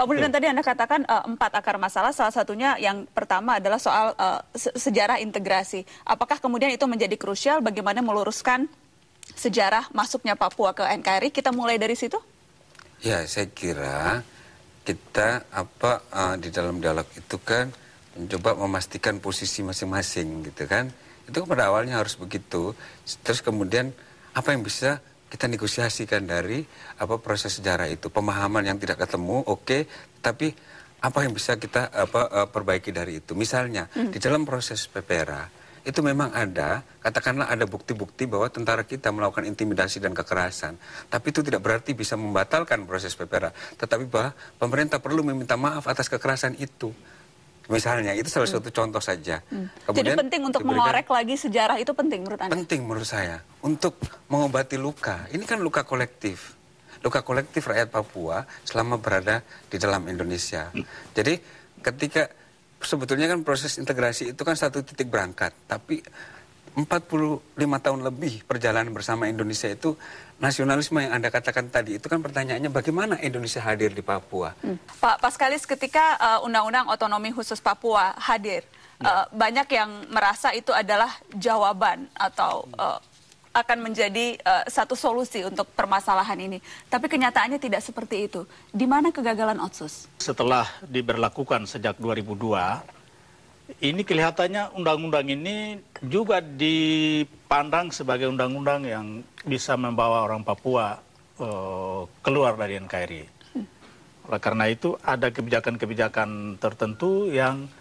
Pak Burhan, tadi Anda katakan 4 akar masalah, salah satunya yang pertama adalah soal sejarah integrasi. Apakah kemudian itu menjadi krusial bagaimana meluruskan sejarah masuknya Papua ke NKRI? Kita mulai dari situ? Ya, saya kira kita di dalam dialog itu kan mencoba memastikan posisi masing-masing gitu kan. Itu pada awalnya harus begitu. Terus kemudian apa yang bisa kita negosiasikan dari proses sejarah itu, pemahaman yang tidak ketemu, oke, tapi apa yang bisa kita perbaiki dari itu. Misalnya di dalam proses PPRA itu memang ada, katakanlah ada bukti-bukti bahwa tentara kita melakukan intimidasi dan kekerasan, tapi itu tidak berarti bisa membatalkan proses PPRA, tetapi bahwa pemerintah perlu meminta maaf atas kekerasan itu. Misalnya, itu salah satu contoh saja. Kemudian, jadi penting untuk mengorek lagi sejarah itu penting menurut Anda? Penting menurut saya. Untuk mengobati luka. Ini kan luka kolektif. Luka kolektif rakyat Papua selama berada di dalam Indonesia. Jadi ketika sebetulnya kan proses integrasi itu kan satu titik berangkat. Tapi 45 tahun lebih perjalanan bersama Indonesia itu, nasionalisme yang Anda katakan tadi itu kan pertanyaannya bagaimana Indonesia hadir di Papua. Pak Paskalis, ketika Undang-Undang Otonomi Khusus Papua hadir, banyak yang merasa itu adalah jawaban atau akan menjadi satu solusi untuk permasalahan ini. Tapi kenyataannya tidak seperti itu. Di mana kegagalan Otsus? Setelah diberlakukan sejak 2002, ini kelihatannya undang-undang ini juga dipandang sebagai undang-undang yang bisa membawa orang Papua keluar dari NKRI. Oleh karena itu ada kebijakan-kebijakan tertentu yang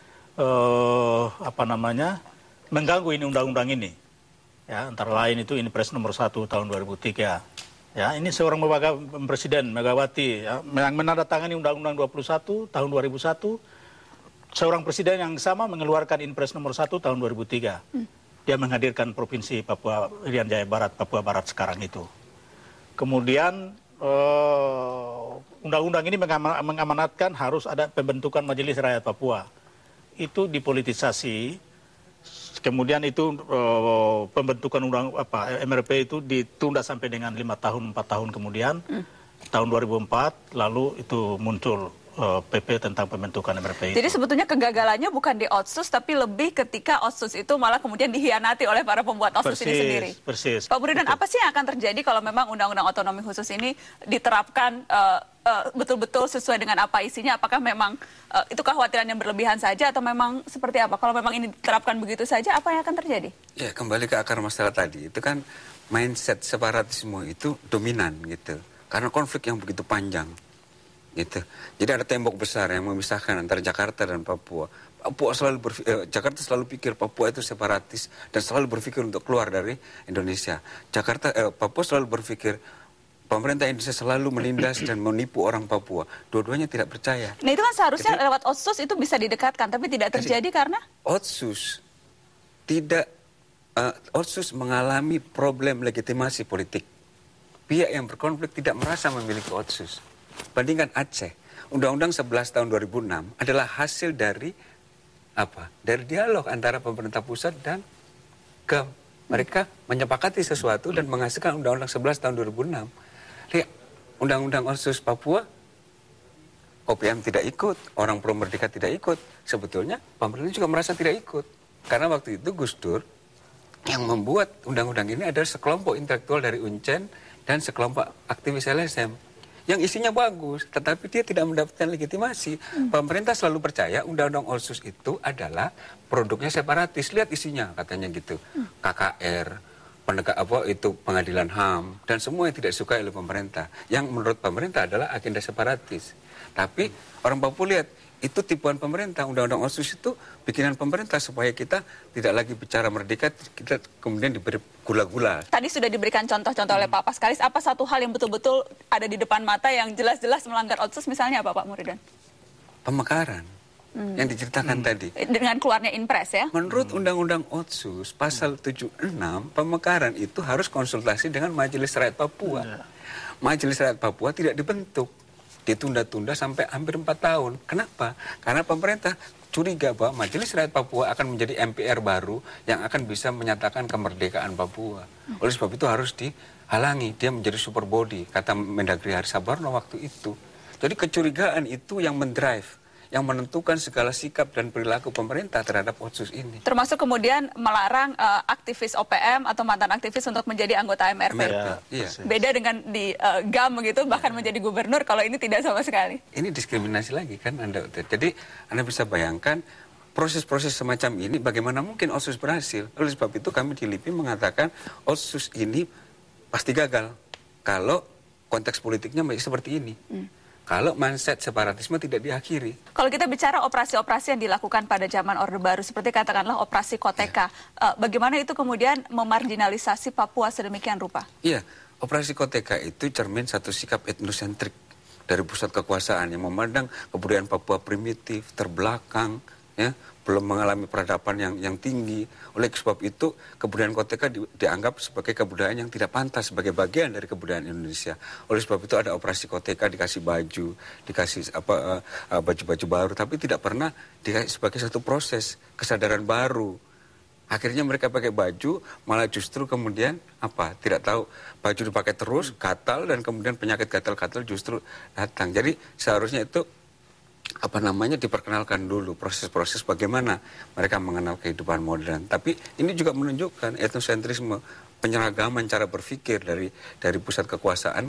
mengganggu ini undang-undang ini. Ya, antara lain itu Inpres nomor 1 tahun 2003. Ya, ini seorang Presiden Megawati yang menandatangani Undang-Undang 21 tahun 2001. Seorang presiden yang sama mengeluarkan Inpres nomor 1 tahun 2003. Dia menghadirkan Provinsi Papua Irian Jaya Barat, Papua Barat sekarang itu. Kemudian undang-undang ini mengamanatkan harus ada pembentukan Majelis Rakyat Papua. Itu dipolitisasi. Kemudian itu pembentukan MRP itu ditunda sampai dengan 5 tahun, 4 tahun kemudian. Tahun 2004 lalu itu muncul PP tentang pembentukan MRP itu. Jadi sebetulnya kegagalannya bukan di Otsus, tapi lebih ketika Otsus itu malah kemudian dikhianati oleh para pembuat Otsus ini sendiri. Persis. Pak Burhan, apa sih yang akan terjadi kalau memang Undang-Undang Otonomi Khusus ini diterapkan betul-betul sesuai dengan apa isinya? Apakah memang itu kekhawatiran yang berlebihan saja atau memang seperti apa? Kalau memang ini diterapkan begitu saja, apa yang akan terjadi? Ya, kembali ke akar masalah tadi. Itu kan mindset separatisme itu dominan gitu. Karena konflik yang begitu panjang. Gitu. Jadi ada tembok besar yang memisahkan antara Jakarta dan Papua. Jakarta selalu pikir Papua itu separatis dan selalu berpikir untuk keluar dari Indonesia. Papua selalu berpikir pemerintah Indonesia selalu menindas dan menipu orang Papua. Dua-duanya tidak percaya. Nah, itu kan seharusnya lewat Otsus itu bisa didekatkan, tapi tidak terjadi karena Otsus Otsus mengalami problem legitimasi politik. Pihak yang berkonflik tidak merasa memiliki Otsus. Bandingkan Aceh, Undang-Undang 11 tahun 2006 adalah hasil dari dari dialog antara pemerintah pusat dan GAM. Mereka menyepakati sesuatu dan menghasilkan Undang-Undang 11 tahun 2006. Lihat, Undang-Undang Otsus Papua, OPM tidak ikut, orang pro merdeka tidak ikut. Sebetulnya pemerintah juga merasa tidak ikut. Karena waktu itu Gus Dur yang membuat undang-undang ini adalah sekelompok intelektual dari Uncen dan sekelompok aktivis LSM. Yang isinya bagus, tetapi dia tidak mendapatkan legitimasi. Pemerintah selalu percaya Undang-Undang Otsus itu adalah produknya separatis. Lihat isinya, katanya gitu. KKR, pengadilan HAM, dan semua yang tidak suka oleh pemerintah. Yang menurut pemerintah adalah agenda separatis. Tapi orang Papua lihat, itu tipuan pemerintah. Undang-Undang Otsus itu bikinan pemerintah supaya kita tidak lagi bicara merdeka, kita kemudian diberi gula-gula. Tadi sudah diberikan contoh-contoh oleh Pak Paskalis. Apa satu hal yang betul-betul ada di depan mata yang jelas-jelas melanggar Otsus, misalnya apa, Pak Muridan? Pemekaran yang diceritakan tadi. Dengan keluarnya Inpres ya? Menurut Undang-Undang Otsus, pasal 76, pemekaran itu harus konsultasi dengan Majelis Rakyat Papua. Majelis Rakyat Papua tidak dibentuk. Ditunda-tunda sampai hampir 4 tahun. Kenapa? Karena pemerintah curiga bahwa Majelis Rakyat Papua akan menjadi MPR baru yang akan bisa menyatakan kemerdekaan Papua. Oleh sebab itu harus dihalangi. Dia menjadi super body, kata Mendagri Hari Sabarno waktu itu. Jadi kecurigaan itu yang mendrive, yang menentukan segala sikap dan perilaku pemerintah terhadap Otsus ini. Termasuk kemudian melarang aktivis OPM atau mantan aktivis untuk menjadi anggota MRP. Iya. Beda dengan di GAM begitu, bahkan menjadi gubernur, kalau ini tidak sama sekali. Ini diskriminasi lagi kan Anda. Jadi Anda bisa bayangkan proses-proses semacam ini bagaimana mungkin Otsus berhasil. Oleh sebab itu kami di LIPI mengatakan Otsus ini pasti gagal kalau konteks politiknya masih seperti ini. Kalau mindset separatisme tidak diakhiri. Kalau kita bicara operasi-operasi yang dilakukan pada zaman Orde Baru, seperti katakanlah operasi Koteka, bagaimana itu kemudian memarginalisasi Papua sedemikian rupa? Iya, operasi Koteka itu cermin satu sikap etnosentrik dari pusat kekuasaan yang memandang kebudayaan Papua primitif, terbelakang, ya, belum mengalami peradaban yang tinggi. Oleh sebab itu, kebudayaan Koteka dianggap sebagai kebudayaan yang tidak pantas, sebagai bagian dari kebudayaan Indonesia. Oleh sebab itu ada operasi Koteka, dikasih baju, dikasih baju-baju baru, tapi tidak pernah dikasih sebagai satu proses kesadaran baru. Akhirnya mereka pakai baju, malah justru kemudian tidak tahu, baju dipakai terus, gatal, dan kemudian penyakit gatal-gatal justru datang. Jadi seharusnya itu diperkenalkan dulu proses-proses bagaimana mereka mengenal kehidupan modern. Tapi ini juga menunjukkan etnosentrisme, penyeragaman cara berpikir dari pusat kekuasaan